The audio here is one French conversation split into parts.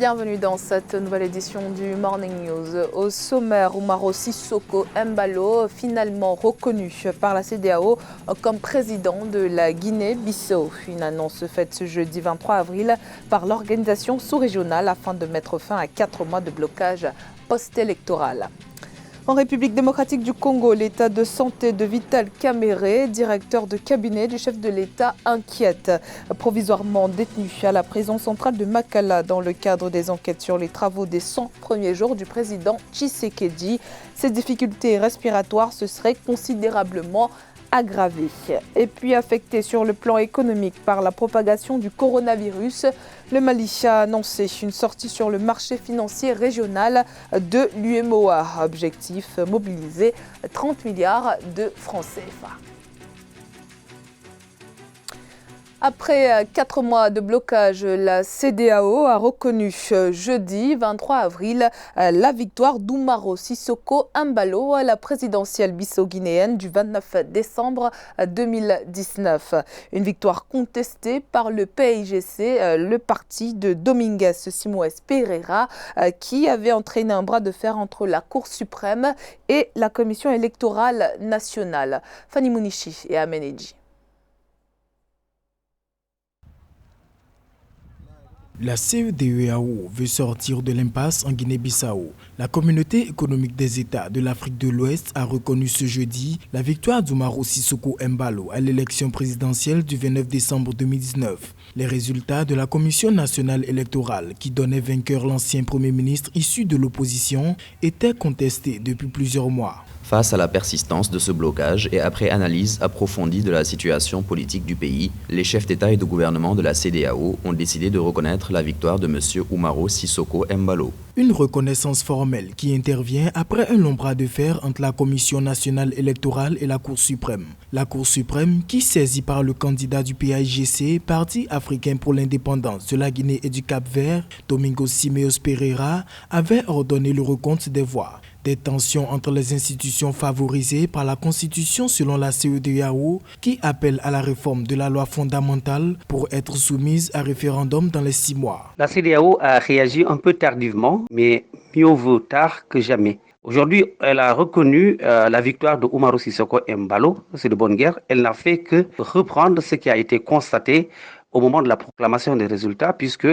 Bienvenue dans cette nouvelle édition du Morning News. Au sommaire, Umaro Sissoko Embalo, finalement reconnu par la CEDEAO comme président de la Guinée-Bissau. Une annonce faite ce jeudi 23 avril par l'organisation sous-régionale afin de mettre fin à 4 mois de blocage post-électoral. En République démocratique du Congo, l'état de santé de Vital Kamerhe, directeur de cabinet du chef de l'État, inquiète. Provisoirement détenu à la prison centrale de Makala dans le cadre des enquêtes sur les travaux des 100 premiers jours du président Tshisekedi, ses difficultés respiratoires se seraient considérablement aggravées. Et puis affecté sur le plan économique par la propagation du coronavirus, le Mali a annoncé une sortie sur le marché financier régional de l'UEMOA. Objectif, mobiliser 30 milliards de francs CFA. Après 4 mois de blocage, la CEDEAO a reconnu jeudi 23 avril la victoire d'Umaro Sissoko Embalo à la présidentielle bissau-guinéenne du 29 décembre 2019. Une victoire contestée par le PAIGC, le parti de Domingos Simoes Pereira, qui avait entraîné un bras de fer entre la Cour suprême et la Commission électorale nationale. Fanny Mounichi et Ameneji. La CEDEAO veut sortir de l'impasse en Guinée-Bissau. La communauté économique des États de l'Afrique de l'Ouest a reconnu ce jeudi la victoire d'Umaro Sissoko Embalo à l'élection présidentielle du 29 décembre 2019. Les résultats de la Commission nationale électorale, qui donnait vainqueur l'ancien Premier ministre issu de l'opposition, étaient contestés depuis plusieurs mois. Face à la persistance de ce blocage et après analyse approfondie de la situation politique du pays, les chefs d'État et de gouvernement de la CEDEAO ont décidé de reconnaître la victoire de M. Umaro Sissoko Embalo. Une reconnaissance formelle qui intervient après un long bras de fer entre la Commission nationale électorale et la Cour suprême. La Cour suprême, qui saisie par le candidat du PAIGC, Parti africain pour l'indépendance de la Guinée et du Cap-Vert, Domingos Simoes Pereira, avait ordonné le recompte des voix. Des tensions entre les institutions favorisées par la Constitution selon la CEDEAO qui appelle à la réforme de la loi fondamentale pour être soumise à référendum dans les 6 mois. La CEDEAO a réagi un peu tardivement, mais mieux vaut tard que jamais. Aujourd'hui, elle a reconnu la victoire de Umaro Sissoko Embalo, c'est de bonne guerre. Elle n'a fait que reprendre ce qui a été constaté au moment de la proclamation des résultats, puisque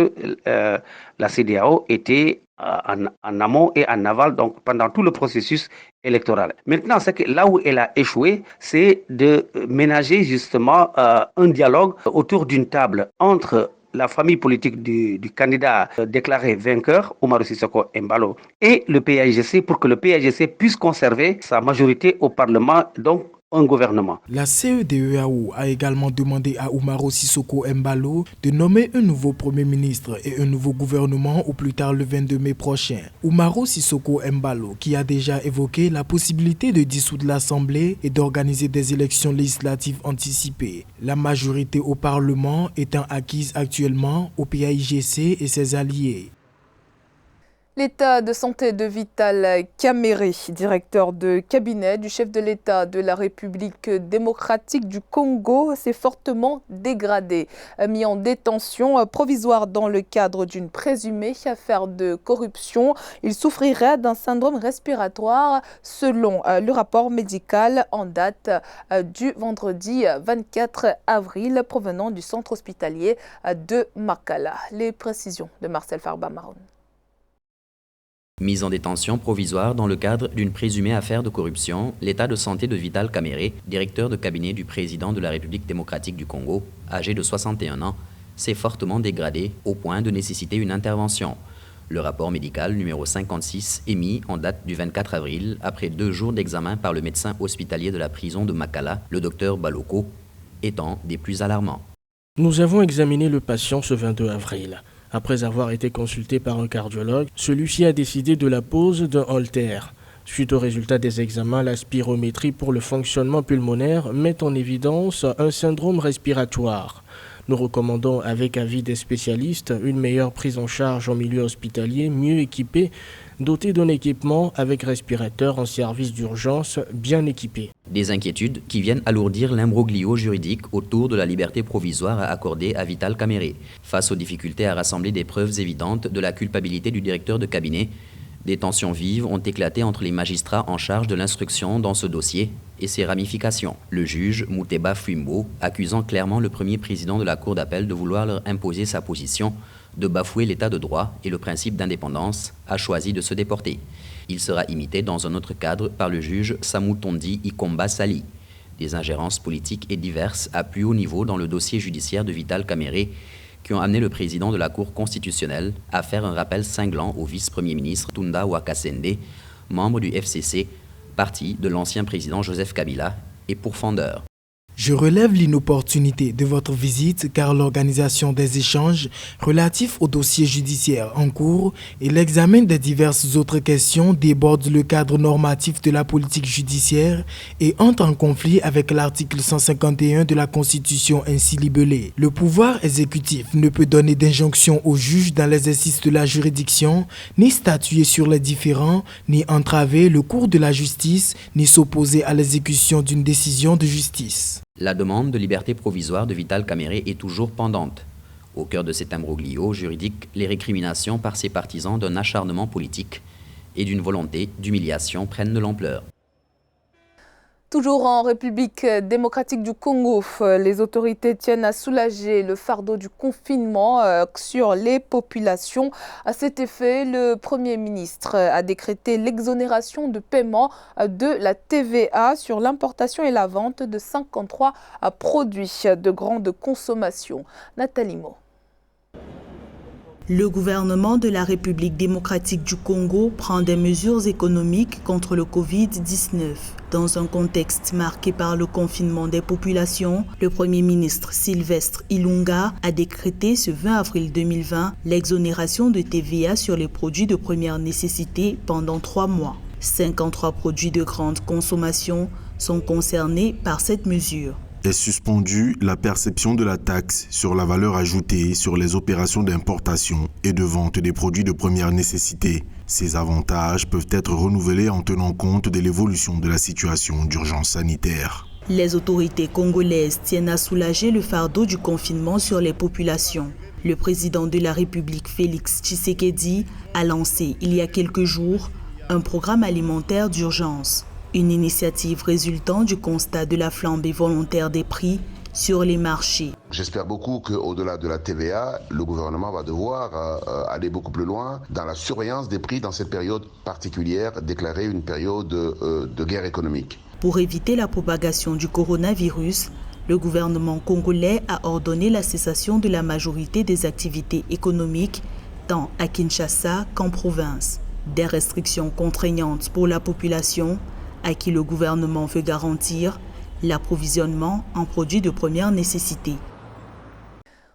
la CEDEAO était en amont et en aval, donc pendant tout le processus électoral. Maintenant, c'est que là où elle a échoué, c'est de ménager justement un dialogue autour d'une table entre la famille politique du candidat déclaré vainqueur, Umaro Sissoko Embalo, et le PAIGC pour que le PAIGC puisse conserver sa majorité au Parlement, donc un gouvernement. La CEDEAO a également demandé à Umaro Sissoko Embalo de nommer un nouveau Premier ministre et un nouveau gouvernement au plus tard le 22 mai prochain. Umaro Sissoko Embalo, qui a déjà évoqué la possibilité de dissoudre l'Assemblée et d'organiser des élections législatives anticipées. La majorité au Parlement étant acquise actuellement au PAIGC et ses alliés. L'état de santé de Vital Kamerhe, directeur de cabinet du chef de l'État de la République démocratique du Congo, s'est fortement dégradé. Mis en détention provisoire dans le cadre d'une présumée affaire de corruption, il souffrirait d'un syndrome respiratoire selon le rapport médical en date du vendredi 24 avril provenant du centre hospitalier de Makala. Les précisions de Marcel Farba-Maroun. Mise en détention provisoire dans le cadre d'une présumée affaire de corruption, l'état de santé de Vital Kamerhe, directeur de cabinet du président de la République démocratique du Congo, âgé de 61 ans, s'est fortement dégradé au point de nécessiter une intervention. Le rapport médical numéro 56 émis en date du 24 avril, après 2 jours d'examen par le médecin hospitalier de la prison de Makala, le docteur Baloko, étant des plus alarmants. Nous avons examiné le patient ce 22 avril. Après avoir été consulté par un cardiologue, celui-ci a décidé de la pose d'un holter. Suite au résultat des examens, la spirométrie pour le fonctionnement pulmonaire met en évidence un syndrome respiratoire. Nous recommandons avec avis des spécialistes une meilleure prise en charge en milieu hospitalier, mieux équipé, doté d'un équipement avec respirateur en service d'urgence bien équipé. Des inquiétudes qui viennent alourdir l'imbroglio juridique autour de la liberté provisoire accordée à Vital Kamerhe. Face aux difficultés à rassembler des preuves évidentes de la culpabilité du directeur de cabinet, des tensions vives ont éclaté entre les magistrats en charge de l'instruction dans ce dossier et ses ramifications. Le juge Mouteba Fumbo, accusant clairement le premier président de la Cour d'appel de vouloir leur imposer sa position, de bafouer l'état de droit et le principe d'indépendance, a choisi de se déporter. Il sera imité dans un autre cadre par le juge Samoutondi Ikomba Sali. Des ingérences politiques et diverses à plus haut niveau dans le dossier judiciaire de Vital Kamerhe qui ont amené le président de la Cour constitutionnelle à faire un rappel cinglant au vice-premier ministre Tunda Wakasende, membre du FCC, parti de l'ancien président Joseph Kabila et pourfendeur. Je relève l'inopportunité de votre visite car l'organisation des échanges relatifs au dossier judiciaire en cours et l'examen des diverses autres questions débordent le cadre normatif de la politique judiciaire et entrent en conflit avec l'article 151 de la Constitution ainsi libellé. Le pouvoir exécutif ne peut donner d'injonction aux juges dans l'exercice de la juridiction, ni statuer sur les différends, ni entraver le cours de la justice, ni s'opposer à l'exécution d'une décision de justice. La demande de liberté provisoire de Vital Kamerhe est toujours pendante. Au cœur de cet imbroglio juridique, les récriminations par ses partisans d'un acharnement politique et d'une volonté d'humiliation prennent de l'ampleur. Toujours en République démocratique du Congo, les autorités tiennent à soulager le fardeau du confinement sur les populations. À cet effet, le Premier ministre a décrété l'exonération de paiement de la TVA sur l'importation et la vente de 53 produits de grande consommation. Nathalie Mo. Le gouvernement de la République démocratique du Congo prend des mesures économiques contre le Covid-19. Dans un contexte marqué par le confinement des populations, le Premier ministre Sylvestre Ilunga a décrété ce 20 avril 2020 l'exonération de TVA sur les produits de première nécessité pendant 3 mois. 53 produits de grande consommation sont concernés par cette mesure. Est suspendue la perception de la taxe sur la valeur ajoutée sur les opérations d'importation et de vente des produits de première nécessité. Ces avantages peuvent être renouvelés en tenant compte de l'évolution de la situation d'urgence sanitaire. Les autorités congolaises tiennent à soulager le fardeau du confinement sur les populations. Le président de la République, Félix Tshisekedi, a lancé il y a quelques jours un programme alimentaire d'urgence. Une initiative résultant du constat de la flambée volontaire des prix sur les marchés. J'espère beaucoup qu'au-delà de la TVA, le gouvernement va devoir aller beaucoup plus loin dans la surveillance des prix dans cette période particulière, déclarée une période de guerre économique. Pour éviter la propagation du coronavirus, le gouvernement congolais a ordonné la cessation de la majorité des activités économiques, tant à Kinshasa qu'en province. Des restrictions contraignantes pour la population, à qui le gouvernement veut garantir l'approvisionnement en produits de première nécessité.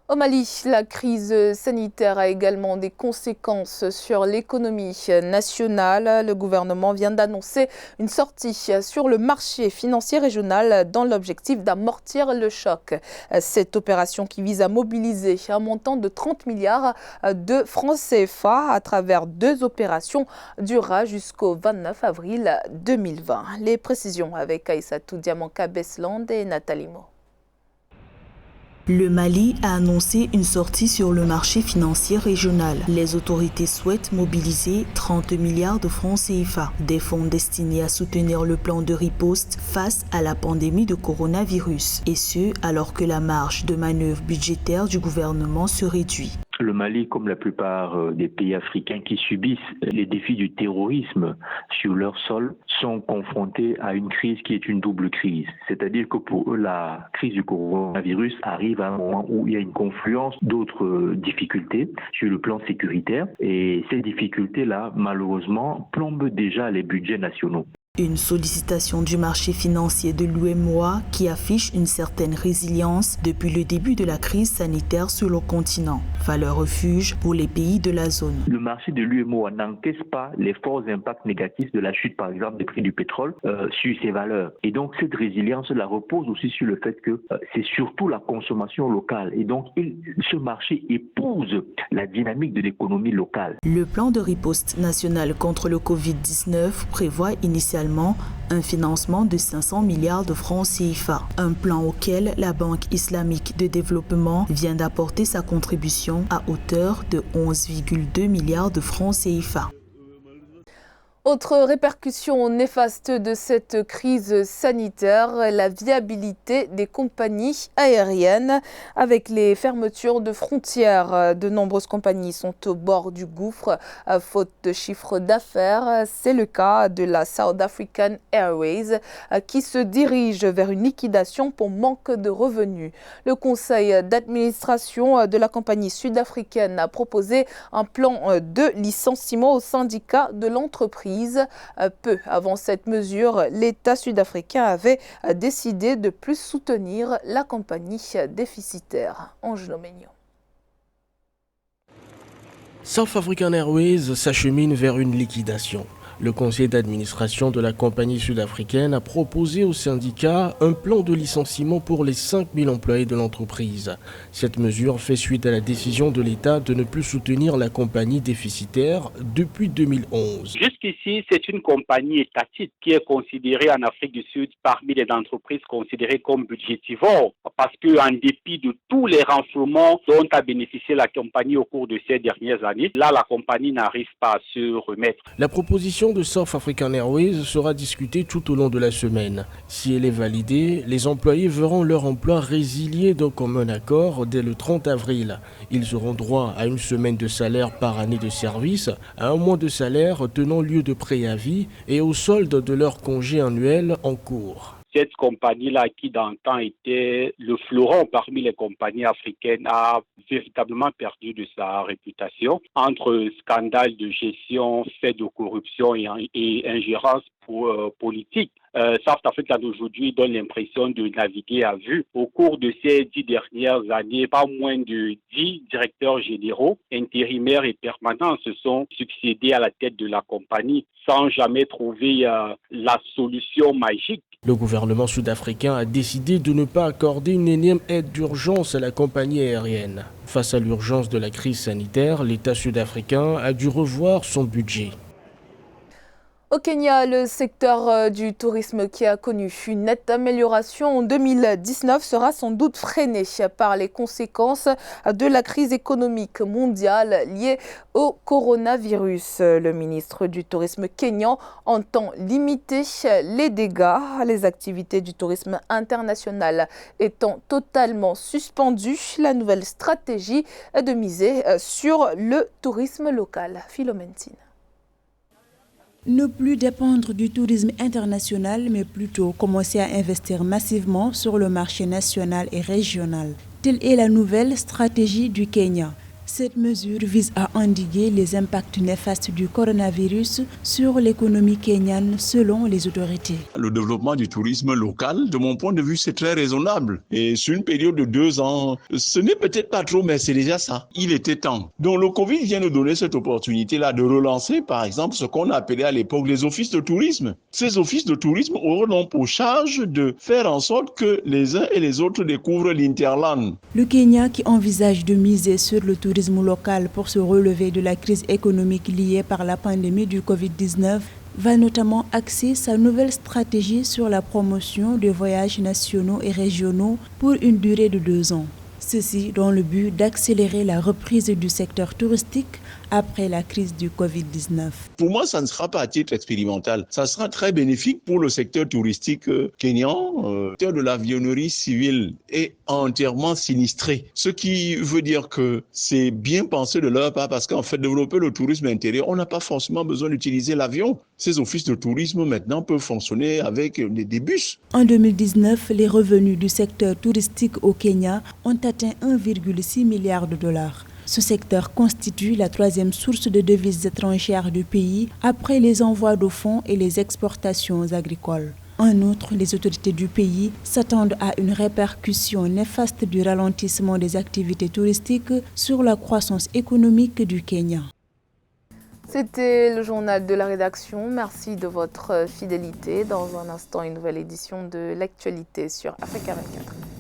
Au Mali, la crise sanitaire a également des conséquences sur l'économie nationale. Le gouvernement vient d'annoncer une sortie sur le marché financier régional dans l'objectif d'amortir le choc. Cette opération qui vise à mobiliser un montant de 30 milliards de francs CFA à travers 2 opérations durera jusqu'au 29 avril 2020. Les précisions avec Aïssatou Diamanka-Besland et Nathalie Mo. Le Mali a annoncé une sortie sur le marché financier régional. Les autorités souhaitent mobiliser 30 milliards de francs CFA, des fonds destinés à soutenir le plan de riposte face à la pandémie de coronavirus. Et ce, alors que la marge de manœuvre budgétaire du gouvernement se réduit. Le Mali, comme la plupart des pays africains qui subissent les défis du terrorisme sur leur sol, sont confrontés à une crise qui est une double crise. C'est-à-dire que pour eux, la crise du coronavirus arrive à un moment où il y a une confluence d'autres difficultés sur le plan sécuritaire. Et ces difficultés-là, malheureusement, plombent déjà les budgets nationaux. Une sollicitation du marché financier de l'UEMOA qui affiche une certaine résilience depuis le début de la crise sanitaire sur le continent. Valeur refuge pour les pays de la zone. Le marché de l'UEMOA n'encaisse pas les forts impacts négatifs de la chute, par exemple, des prix du pétrole sur ses valeurs. Et donc, cette résilience-là repose aussi sur le fait que c'est surtout la consommation locale. Et donc, ce marché épouse la dynamique de l'économie locale. Le plan de riposte national contre le Covid-19 prévoit initialement un financement de 500 milliards de francs CFA. Un plan auquel la Banque islamique de développement vient d'apporter sa contribution à hauteur de 11,2 milliards de francs CFA. Autre répercussion néfaste de cette crise sanitaire, la viabilité des compagnies aériennes. Avec les fermetures de frontières, de nombreuses compagnies sont au bord du gouffre, faute de chiffre d'affaires. C'est le cas de la South African Airways qui se dirige vers une liquidation pour manque de revenus. Le conseil d'administration de la compagnie sud-africaine a proposé un plan de licenciement au syndicat de l'entreprise. Peu avant cette mesure, l'État sud-africain avait décidé de plus soutenir la compagnie déficitaire. Angelo Megno. South African Airways s'achemine vers une liquidation. Le conseil d'administration de la compagnie sud-africaine a proposé au syndicat un plan de licenciement pour les 5000 employés de l'entreprise. Cette mesure fait suite à la décision de l'État de ne plus soutenir la compagnie déficitaire depuis 2011. Jusqu'ici, c'est une compagnie étatique qui est considérée en Afrique du Sud parmi les entreprises considérées comme budgétivores parce qu'en dépit de tous les renflouements dont a bénéficié la compagnie au cours de ces dernières années, là, la compagnie n'arrive pas à se remettre. La proposition de South African Airways sera discutée tout au long de la semaine. Si elle est validée, les employés verront leur emploi résilié d'un commun accord dès le 30 avril. Ils auront droit à une semaine de salaire par année de service, à un mois de salaire tenant lieu de préavis et au solde de leur congé annuel en cours. Cette compagnie-là, qui d'antan était le fleuron parmi les compagnies africaines, a véritablement perdu de sa réputation entre scandales de gestion, faits de corruption et ingérence politique. South Africa d'aujourd'hui donne l'impression de naviguer à vue. Au cours de ces 10 dernières années, pas moins de 10 directeurs généraux, intérimaires et permanents se sont succédés à la tête de la compagnie sans jamais trouver la solution magique. Le gouvernement sud-africain a décidé de ne pas accorder une énième aide d'urgence à la compagnie aérienne. Face à l'urgence de la crise sanitaire, l'État sud-africain a dû revoir son budget. Au Kenya, le secteur du tourisme qui a connu une nette amélioration en 2019 sera sans doute freiné par les conséquences de la crise économique mondiale liée au coronavirus. Le ministre du Tourisme kényan entend limiter les dégâts, les activités du tourisme international étant totalement suspendues. La nouvelle stratégie est de miser sur le tourisme local. Philomentine. Ne plus dépendre du tourisme international, mais plutôt commencer à investir massivement sur le marché national et régional. Telle est la nouvelle stratégie du Kenya. Cette mesure vise à endiguer les impacts néfastes du coronavirus sur l'économie kenyane selon les autorités. Le développement du tourisme local, de mon point de vue, c'est très raisonnable. Et sur une période de 2 ans, ce n'est peut-être pas trop, mais c'est déjà ça. Il était temps. Donc le Covid vient nous donner cette opportunité-là de relancer, par exemple, ce qu'on appelait à l'époque les offices de tourisme. Ces offices de tourisme auront donc pour charge de faire en sorte que les uns et les autres découvrent l'Interland. Le Kenya qui envisage de miser sur le tourisme local pour se relever de la crise économique liée par la pandémie du Covid-19 va notamment axer sa nouvelle stratégie sur la promotion des voyages nationaux et régionaux pour une durée de 2 ans. Ceci dans le but d'accélérer la reprise du secteur touristique après la crise du Covid-19. Pour moi, ça ne sera pas à titre expérimental. Ça sera très bénéfique pour le secteur touristique kényan. Le secteur de l'avionnerie civile est entièrement sinistré. Ce qui veut dire que c'est bien pensé de leur part parce qu'en fait, développer le tourisme intérieur, on n'a pas forcément besoin d'utiliser l'avion. Ces offices de tourisme maintenant peuvent fonctionner avec des bus. En 2019, les revenus du secteur touristique au Kenya ont atteint 1,6 milliard de dollars. Ce secteur constitue la troisième source de devises étrangères du pays après les envois de fonds et les exportations agricoles. En outre, les autorités du pays s'attendent à une répercussion néfaste du ralentissement des activités touristiques sur la croissance économique du Kenya. C'était le journal de la rédaction. Merci de votre fidélité. Dans un instant, une nouvelle édition de l'actualité sur Africa 24.